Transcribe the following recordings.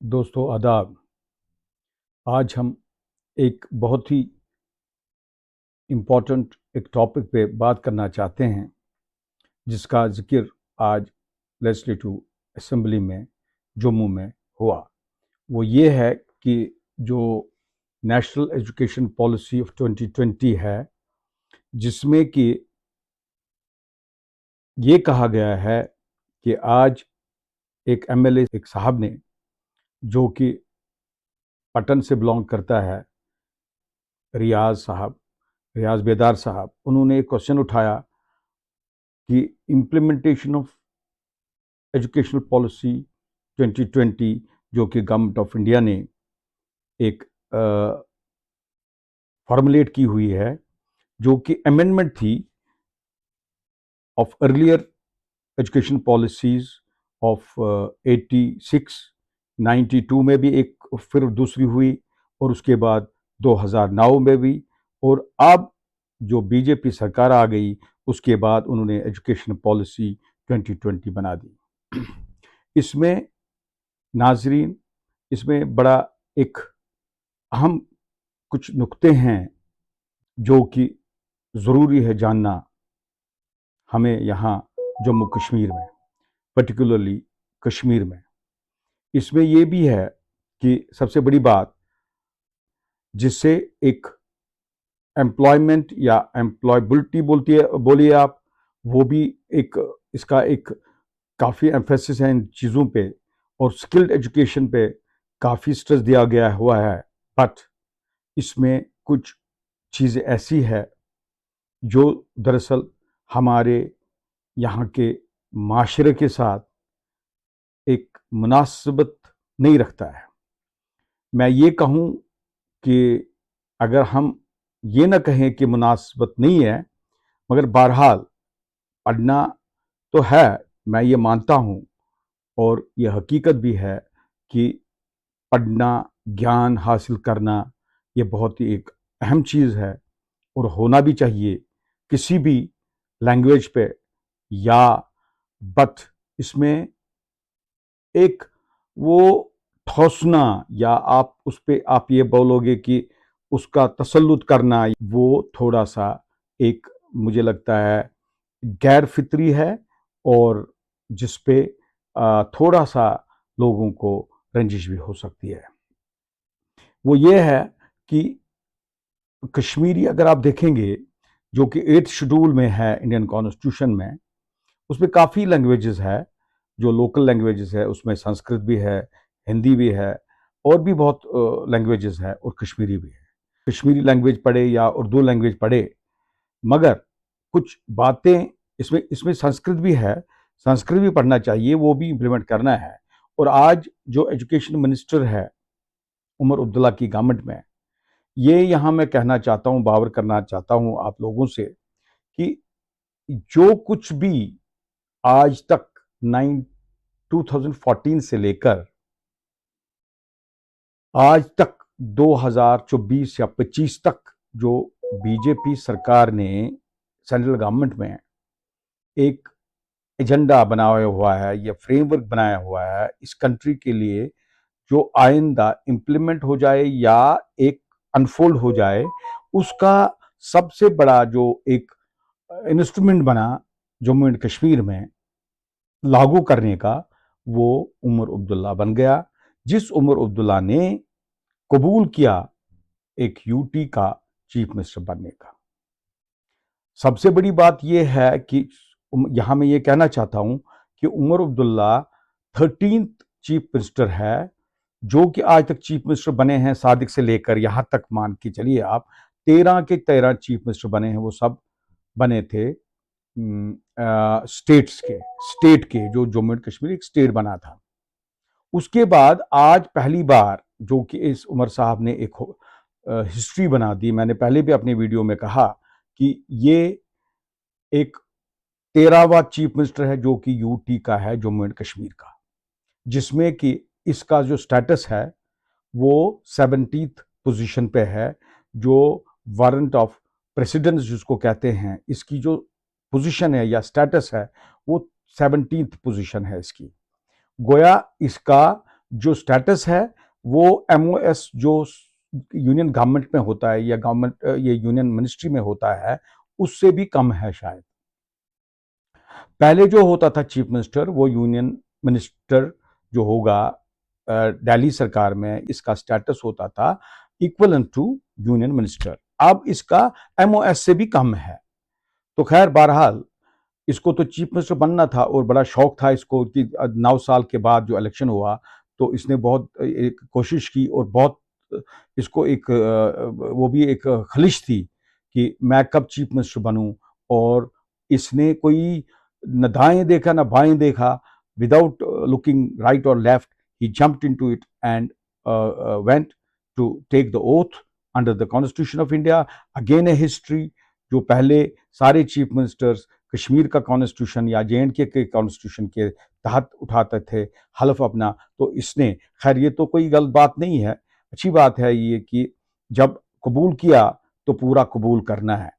दोस्तों आदाब। आज हम एक बहुत ही इम्पोर्टेंट एक टॉपिक पे बात करना चाहते हैं जिसका जिक्र आज लेजिस्लेटिव असेंबली में जम्मू में हुआ। वो ये है कि जो नेशनल एजुकेशन पॉलिसी ऑफ 2020 है, जिसमें कि ये कहा गया है कि आज एक एमएलए एक साहब ने, जो कि पटन से बिलोंग करता है, रियाज बेदार साहब, उन्होंने एक क्वेश्चन उठाया कि इम्प्लीमेंटेशन ऑफ एजुकेशनल पॉलिसी 2020 जो कि गवर्नमेंट ऑफ इंडिया ने एक फॉर्मुलेट की हुई है, जो कि अमेंडमेंट थी of earlier education policies of 86, 92 में भी एक फिर दूसरी हुई, और उसके बाद 2009 में भी, और अब जो बीजेपी सरकार आ गई उसके बाद उन्होंने एजुकेशन पॉलिसी 2020 बना दी। इसमें नाजरीन, इसमें बड़ा एक अहम कुछ नुक्ते हैं जो कि ज़रूरी है जानना हमें यहाँ जम्मू कश्मीर में, पर्टिकुलरली कश्मीर में। इसमें ये भी है कि सबसे बड़ी बात जिससे एक एम्प्लॉयमेंट या एम्प्लॉयबिलिटी बोलिए आप, वो भी एक इसका एक काफ़ी एम्फेसिस है इन चीज़ों पे, और स्किल्ड एजुकेशन पे काफ़ी स्ट्रेस दिया गया हुआ है। बट इसमें कुछ चीज़ें ऐसी है जो दरअसल हमारे यहाँ के माशरे के साथ एक मुनासिबत नहीं रखता है। मैं ये कहूँ कि अगर हम ये ना कहें कि मुनासिबत नहीं है, मगर बहरहाल पढ़ना तो है, मैं ये मानता हूँ, और ये हकीकत भी है कि पढ़ना, ज्ञान हासिल करना, ये बहुत ही एक अहम चीज़ है और होना भी चाहिए किसी भी लैंग्वेज पे। या बट इसमें एक वो ठोसना, या आप उस पे आप ये बोलोगे कि उसका तसल्लुत करना, वो थोड़ा सा एक मुझे लगता है गैर फितरी है, और जिस पे थोड़ा सा लोगों को रंजिश भी हो सकती है। वो ये है कि कश्मीरी अगर आप देखेंगे, जो कि 8th शेड्यूल में है इंडियन कॉन्स्टिट्यूशन में, उसमें काफ़ी लैंग्वेजेस है। जो लोकल लैंग्वेजेस है उसमें संस्कृत भी है, हिंदी भी है, और भी बहुत लैंग्वेजेस है, और कश्मीरी भी है। कश्मीरी लैंग्वेज पढ़े या उर्दू लैंग्वेज पढ़े, मगर कुछ बातें इसमें इसमें संस्कृत भी है, संस्कृत भी पढ़ना चाहिए, वो भी इम्प्लीमेंट करना है। और आज जो एजुकेशन मिनिस्टर है उमर अब्दुल्ला की गवर्नमेंट में, ये यहाँ मैं कहना चाहता हूँ, बावर करना चाहता हूँ आप लोगों से कि जो कुछ भी आज तक 2014 से लेकर आज तक 2024 या 25 तक जो बीजेपी सरकार ने सेंट्रल गवर्नमेंट में एक एजेंडा बनाया हुआ है या फ्रेमवर्क बनाया हुआ है इस कंट्री के लिए, जो आइंदा इम्प्लीमेंट हो जाए या एक अनफोल्ड हो जाए, उसका सबसे बड़ा जो एक इंस्ट्रूमेंट बना जम्मू एंड कश्मीर में लागू करने का, वो उमर अब्दुल्ला बन गया। जिस उमर अब्दुल्ला ने कबूल किया एक यूटी का चीफ मिनिस्टर बनने का। सबसे बड़ी बात यह है कि यहां मैं ये कहना चाहता हूं कि Omar Abdullah 13th chief minister है, जो कि आज तक चीफ मिनिस्टर बने हैं सादिक से लेकर यहां तक मान के चलिए आप 13 के 13 चीफ मिनिस्टर बने हैं। वो सब बने थे स्टेट के, जो जम्मू एंड कश्मीर एक स्टेट बना था। उसके बाद आज पहली बार जो कि इस उमर साहब ने एक हिस्ट्री बना दी। मैंने पहले भी अपने वीडियो में कहा कि ये एक 13वां चीफ मिनिस्टर है जो कि यूटी का है, जम्मू एंड कश्मीर का, जिसमें कि इसका जो स्टेटस है वो 70th पोजीशन पे है। जो वारंट ऑफ प्रेसिडेंस जिसको कहते हैं, इसकी जो पोजीशन है या स्टेटस है वो 17th पोजीशन है इसकी। गोया इसका जो स्टेटस है वो एमओएस जो यूनियन गवर्नमेंट में होता है या गवर्नमेंट ये यूनियन मिनिस्ट्री में होता है उससे भी कम है शायद। पहले जो होता था चीफ मिनिस्टर वो यूनियन मिनिस्टर जो होगा दिल्ली सरकार में, इसका स्टेटस होता था इक्वलेंट टू यूनियन मिनिस्टर। अब इसका एमओएस से भी कम है। तो खैर बहरहाल इसको तो चीफ मिनिस्टर बनना था और बड़ा शौक था इसको कि 9 साल के बाद जो इलेक्शन हुआ तो इसने बहुत एक कोशिश की और बहुत इसको एक वो भी एक खलिश थी कि मैं कब चीफ मिनिस्टर बनूं। और इसने कोई न दाएं देखा न बाएं देखा, विदाउट लुकिंग राइट और लेफ्ट ही jumped into it and went to take the oath under the constitution of India. Again a history, जो पहले सारे चीफ मिनिस्टर्स कश्मीर का कॉन्स्टिट्यूशन या जे के कॉन्स्टिट्यूशन के तहत उठाते थे हल्फ अपना, तो इसने, खैर ये तो कोई गलत बात नहीं है, अच्छी बात है ये कि जब कबूल किया तो पूरा कबूल करना है।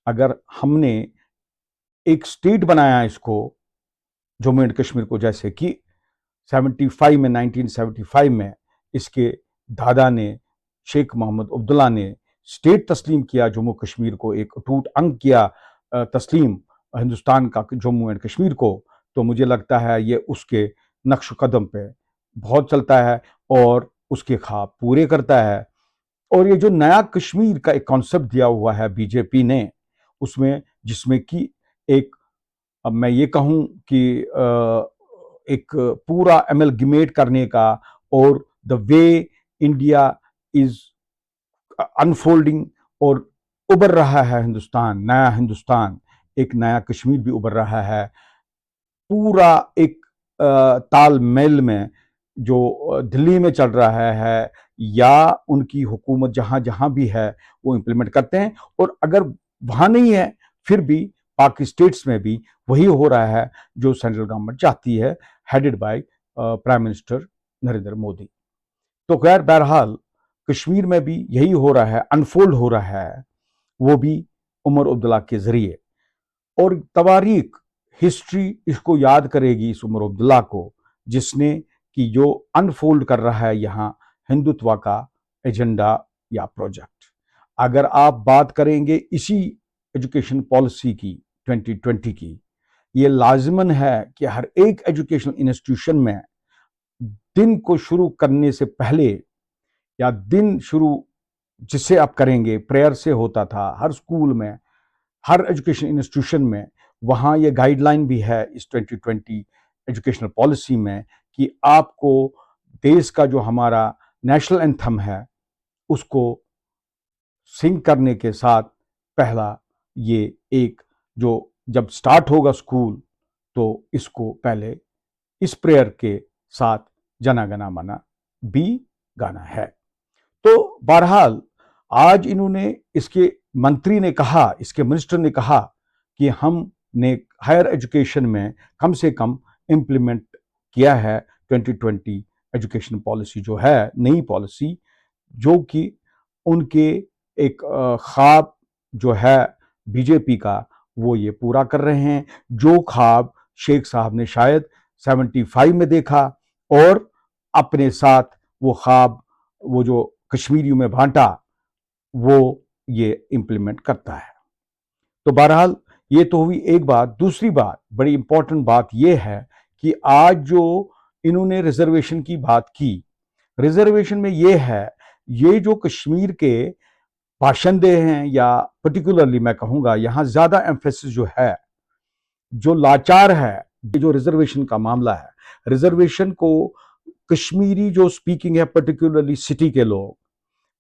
अगर हमने एक स्टेट बनाया इसको, जम्मू एंड कश्मीर को, जैसे कि 1975 में इसके दादा ने, शेख मोहम्मद अब्दुल्ला ने स्टेट तस्लीम किया जम्मू कश्मीर को, एक अटूट अंग किया तस्लीम हिंदुस्तान का जम्मू एंड कश्मीर को, तो मुझे लगता है ये उसके नक्श कदम पे बहुत चलता है और उसके ख्वाब पूरे करता है। और ये जो नया कश्मीर का एक कॉन्सेप्ट दिया हुआ है बीजेपी ने, उसमें जिसमें कि एक, अब मैं ये कहूं कि एक पूरा एमलगमेट करने का, और the way India is unfolding और उभर रहा है हिंदुस्तान, नया हिंदुस्तान, एक नया कश्मीर भी उभर रहा है, पूरा एक तालमेल में जो दिल्ली में चल रहा है या उनकी हुकूमत जहां जहां भी है वो इम्प्लीमेंट करते हैं। और अगर वहां नहीं है फिर भी बाकी स्टेट्स में भी वही हो रहा है जो सेंट्रल गवर्नमेंट चाहती है, headed by prime minister Narendra Modi. तो खैर बहरहाल कश्मीर में भी यही हो रहा है, अनफोल्ड हो रहा है, वो भी उमर अब्दुल्ला के जरिए। और तवारीख, हिस्ट्री इसको याद करेगी इस उमर अब्दुल्ला को, जिसने कि जो अनफोल्ड कर रहा है यहाँ हिंदुत्व का एजेंडा या प्रोजेक्ट। अगर आप बात करेंगे इसी एजुकेशन पॉलिसी की 2020 की, ये लाजिमन है कि हर एक एजुकेशन इंस्टीट्यूशन में दिन को शुरू करने से पहले या दिन शुरू जिससे आप करेंगे प्रेयर से होता था हर स्कूल में, हर एजुकेशन इंस्टीट्यूशन में, वहाँ ये गाइडलाइन भी है इस 2020 एजुकेशनल पॉलिसी में कि आपको देश का जो हमारा नेशनल एंथम है उसको सिंग करने के साथ पहला ये एक जो जब स्टार्ट होगा स्कूल तो इसको पहले इस प्रेयर के साथ जना गना मना भी गाना है। तो बहरहाल आज इन्होंने, इसके मंत्री ने कहा, इसके मिनिस्टर ने कहा कि हमने हायर एजुकेशन में कम से कम इम्प्लीमेंट किया है 2020 एजुकेशन पॉलिसी जो है नई पॉलिसी, जो कि उनके एक ख्वाब जो है बीजेपी का वो ये पूरा कर रहे हैं। जो ख्वाब शेख साहब ने शायद 75 में देखा और अपने साथ वो ख्वाब, वो जो कश्मीरियों में बांटा, वो ये इम्प्लीमेंट करता है। तो बहरहाल ये तो हुई एक बात। दूसरी बात, बड़ी इंपॉर्टेंट बात ये है कि आज जो इन्होंने रिजर्वेशन की बात की, रिजर्वेशन में ये है, ये जो कश्मीर के बाशिंदे हैं या पर्टिकुलरली मैं कहूंगा यहां ज्यादा एम्फेसिस जो है, जो लाचार है, ये जो रिजर्वेशन का मामला है, रिजर्वेशन को कश्मीरी जो स्पीकिंग है पर्टिकुलरली सिटी के लोग,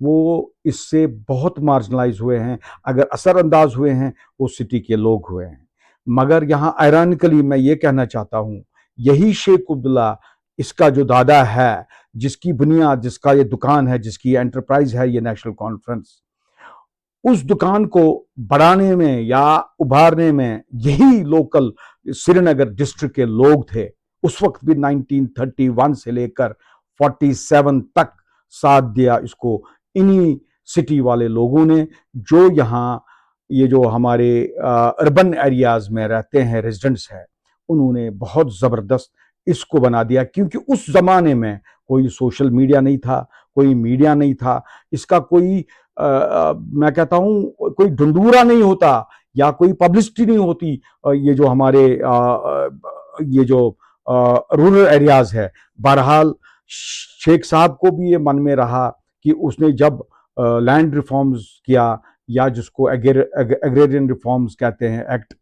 वो इससे बहुत मार्जिनलाइज हुए हैं, अगर असरअंदाज हुए हैं वो सिटी के लोग हुए हैं। मगर यहाँ आयरॉनिकली मैं ये कहना चाहता हूँ, यही शेख अब्दुल्ला, इसका जो दादा है, जिसकी बुनियाद, जिसका ये दुकान है, जिसकी एंटरप्राइज है ये नेशनल कॉन्फ्रेंस, उस दुकान को बढ़ाने में या उभारने में यही लोकल श्रीनगर डिस्ट्रिक्ट के लोग थे। उस वक्त भी 1931 से लेकर 47 तक साथ दिया इसको इन्हीं सिटी वाले लोगों ने, जो यहाँ ये जो हमारे अर्बन एरियाज में रहते हैं रेजिडेंट्स हैं, उन्होंने बहुत ज़बरदस्त इसको बना दिया। क्योंकि उस जमाने में कोई सोशल मीडिया नहीं था, कोई मीडिया नहीं था, इसका कोई मैं कहता हूँ कोई ढंढूरा नहीं होता या कोई पब्लिसिटी नहीं होती। ये जो हमारे ये जो रूरल एरियाज है। बहरहाल शेख साहब को भी ये मन में रहा कि उसने जब लैंड रिफॉर्म्स किया या जिसको एग्रेरियन रिफॉर्म्स कहते हैं एक्ट,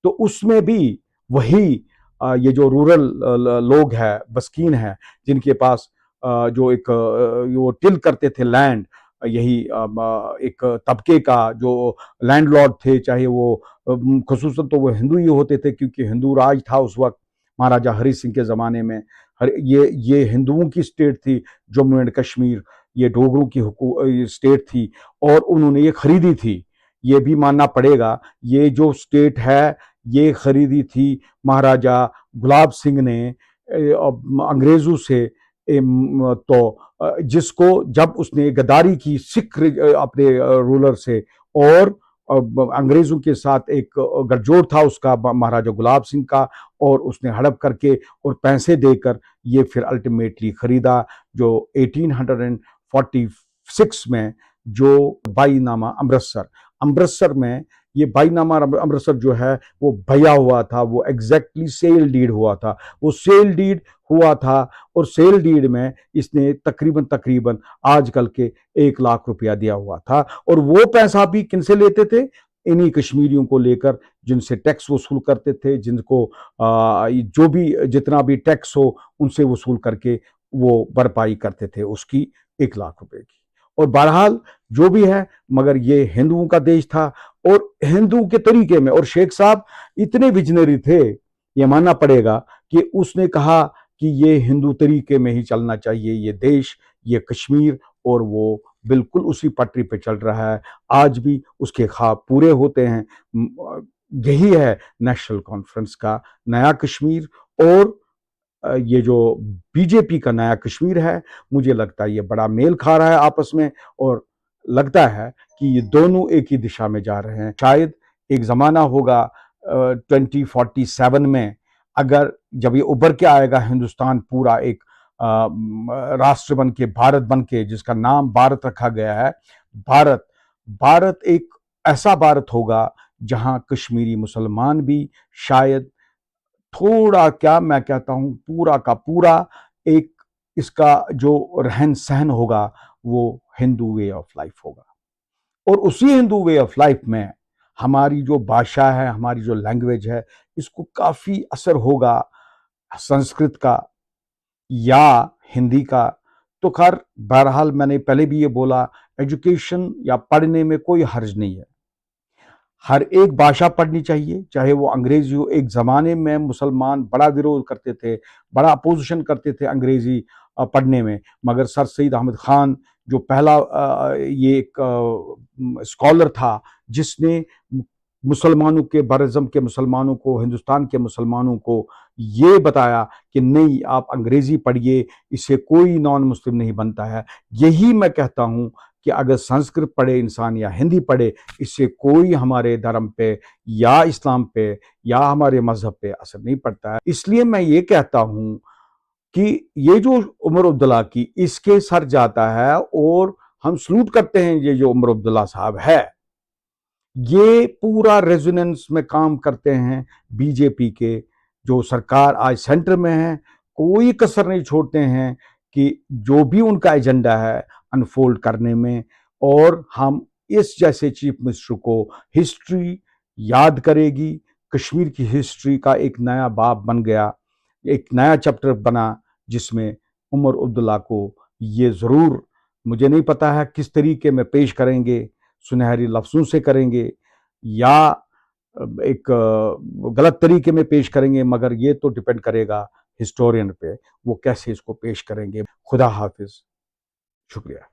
तो उसमें भी वही ये जो रूरल लोग हैं, बस्कीन हैं, जिनके पास जो एक वो टिल करते थे लैंड, यही एक तबके का जो लैंडलॉर्ड थे, चाहे वो खसूसन तो वो हिंदू ही होते थे क्योंकि हिंदू राज था उस वक्त महाराजा हरि सिंह के ज़माने में। ये हिंदुओं की स्टेट थी जम्मू एंड कश्मीर, ये डोगरों की स्टेट थी और उन्होंने ये खरीदी थी। ये भी मानना पड़ेगा, ये जो स्टेट है ये खरीदी थी महाराजा गुलाब सिंह ने अंग्रेज़ों से। तो जिसको जब उसने गद्दारी की सिख अपने रूलर से और अंग्रेज़ों के साथ एक गठजोड़ था उसका महाराजा गुलाब सिंह का, और उसने हड़प करके और पैसे देकर ये फिर अल्टीमेटली खरीदा, जो 1846 में जो बाईनामा अमृतसर में ये बाईनामा अमृतसर जो है वो भया हुआ था, वो एग्जैक्टली सेल डीड हुआ था, वो सेल डीड हुआ था। और सेल डीड में इसने तकरीबन आजकल के 1 लाख रुपया दिया हुआ था, और वो पैसा भी किनसे लेते थे? इन्हीं कश्मीरियों को लेकर जिनसे टैक्स वसूल करते थे, जिनको जो भी जितना भी टैक्स हो उनसे वसूल करके वो भरपाई करते थे उसकी 1 लाख रुपए की। और बहरहाल जो भी है, मगर ये हिंदुओं का देश था और हिंदू के तरीके में। और शेख साहब इतने विजनरी थे, ये मानना पड़ेगा, कि उसने कहा कि ये हिंदू तरीके में ही चलना चाहिए ये देश, ये कश्मीर, और वो बिल्कुल उसी पटरी पे चल रहा है। आज भी उसके ख्वाब पूरे होते हैं। यही है नेशनल कॉन्फ्रेंस का नया कश्मीर और ये जो बीजेपी का नया कश्मीर है। मुझे लगता है ये बड़ा मेल खा रहा है आपस में, और लगता है कि ये दोनों एक ही दिशा में जा रहे हैं। शायद एक ज़माना होगा 2047 में, अगर जब ये उभर के आएगा हिंदुस्तान पूरा एक राष्ट्र बन के, भारत बन के, जिसका नाम भारत रखा गया है। भारत एक ऐसा भारत होगा जहां कश्मीरी मुसलमान भी शायद थोड़ा, क्या मैं कहता हूं, पूरा का पूरा एक इसका जो रहन सहन होगा वो हिंदू वे ऑफ लाइफ होगा। और उसी हिंदू वे ऑफ लाइफ में हमारी जो भाषा है, हमारी जो लैंग्वेज है, इसको काफी असर होगा संस्कृत का या हिंदी का। तो खैर बहरहाल मैंने पहले भी ये बोला, एजुकेशन या पढ़ने में कोई हर्ज नहीं है। हर एक भाषा पढ़नी चाहिए, चाहे वो अंग्रेजी हो। एक ज़माने में मुसलमान बड़ा विरोध करते थे, बड़ा अपोजिशन करते थे अंग्रेजी पढ़ने में, मगर सर सैयद अहमद ख़ान जो पहला ये एक स्कॉलर था जिसने मुसलमानों के, बरअज़म के मुसलमानों को, हिंदुस्तान के मुसलमानों को ये बताया कि नहीं, आप अंग्रेज़ी पढ़िए, इससे कोई नॉन मुस्लिम नहीं बनता है। यही मैं कहता हूँ कि अगर संस्कृत पढ़े इंसान या हिंदी पढ़े, इससे कोई हमारे धर्म पे या इस्लाम पे या हमारे मजहब पे असर नहीं पड़ता है। इसलिए मैं ये कहता हूँ कि ये जो उमर अब्दुल्ला की, इसके सर जाता है, और हम सलूट करते हैं ये जो उमर अब्दुल्ला साहब है, ये पूरा रेजोनेंस में काम करते हैं बीजेपी के जो सरकार आज सेंटर में है। कोई कसर नहीं छोड़ते हैं कि जो भी उनका एजेंडा है अनफोल्ड करने में। और हम इस जैसे चीफ मिनिस्टर को हिस्ट्री याद करेगी। कश्मीर की हिस्ट्री का एक नया बाब बन गया, एक नया चैप्टर बना, जिसमें उमर अब्दुल्ला को ये ज़रूर, मुझे नहीं पता है किस तरीके में पेश करेंगे, सुनहरी लफ्ज़ों से करेंगे या एक गलत तरीके में पेश करेंगे, मगर ये तो डिपेंड करेगा हिस्टोरियन पे, वो कैसे इसको पेश करेंगे। खुदा हाफिज, शुक्रिया।